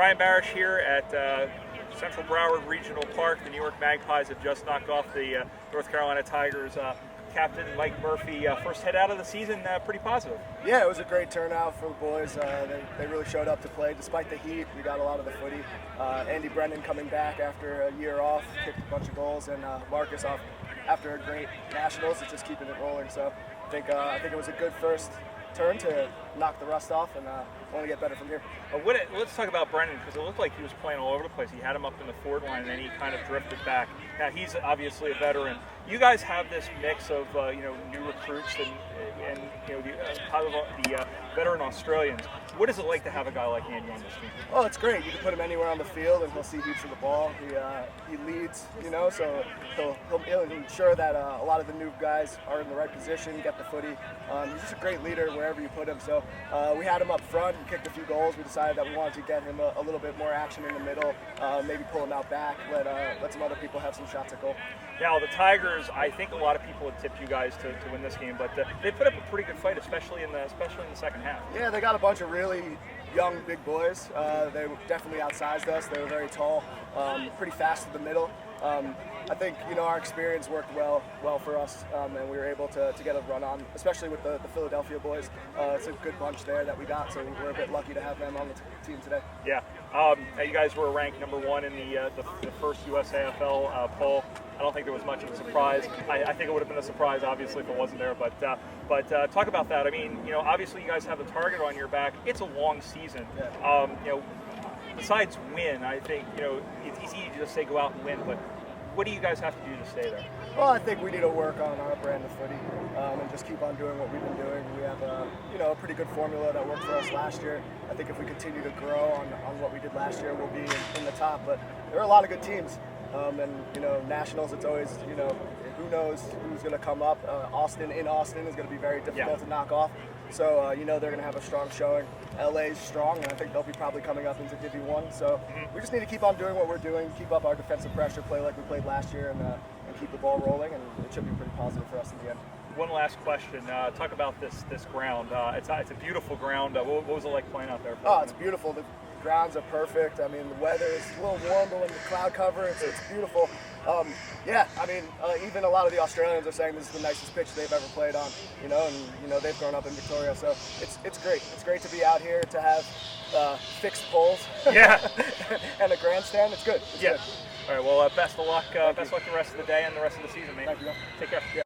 Ryan Barish here at Central Broward Regional Park. The New York Magpies have just knocked off the North Carolina Tigers. Captain Mike Murphy, first head out of the season, pretty positive. Yeah, it was a great turnout for the boys. They really showed up to play. Despite the heat, we got a lot of the footy. Andy Brennan coming back after a year off, kicked a bunch of goals, and Marcus off after a great Nationals, is just keeping it rolling. So I think it was a good first turn to knock the rust off, and want to get better from here. Let's talk about Brennan, because it looked like he was playing all over the place. He had him up in the forward line, and then he kind of drifted back. Now he's obviously a veteran. You guys have this mix of new recruits and the veteran Australians. What is it like to have a guy like Andy on this team? Oh, it's great. You can put him anywhere on the field, and he'll see heaps of the ball. He leads, so he'll ensure that a lot of the new guys are in the right position, get the footy. He's just a great leader wherever you put him. So we had him up front. He kicked a few goals. We decided that we wanted to get him a little bit more action in the middle, maybe pull him out back, let some other people have some shots at goal. Now the Tigers, I think a lot of people had tipped you guys to win this game, but they put up a pretty good fight, especially in the second half. Yeah, they got a bunch of really young, big boys. They definitely outsized us. They were very tall, pretty fast in the middle. I think our experience worked well for us, and we were able to get a run on, especially with the Philadelphia boys. It's a good bunch there that we got, so we're a bit lucky to have them on the team today. Yeah, you guys were ranked number 1 in the first USAFL poll. I don't think there was much of a surprise. I think it would have been a surprise, obviously, if it wasn't there. But talk about that. I mean, obviously you guys have the target on your back. It's a long season. Yeah. Besides win, I think it's easy to just say go out and win, but what do you guys have to do to stay there? Well, I think we need to work on our brand of footy and just keep on doing what we've been doing. We have a pretty good formula that worked for us last year. I think if we continue to grow on what we did last year, we'll be in the top. But there are a lot of good teams. And Nationals, it's always, who knows who's going to come up. Austin is going to be very difficult to knock off. So, they're going to have a strong showing. LA's strong, and I think they'll be probably coming up into Div 1. So we just need to keep on doing what we're doing, keep up our defensive pressure, play like we played last year, and keep the ball rolling, and it should be pretty positive for us in the end. One last question. Talk about this ground. It's a beautiful ground. What was it like playing out there? Oh, it's beautiful. The grounds are perfect. I mean, the weather is a little warm, but when the cloud cover, it's beautiful. Even a lot of the Australians are saying this is the nicest pitch they've ever played on, and they've grown up in Victoria, so it's great. It's great to be out here, to have fixed poles, and a grandstand. It's good. It's good. All right. Well, best of luck. Best of luck the rest of the day and the rest of the season, man. Thank you. Take care. Yeah.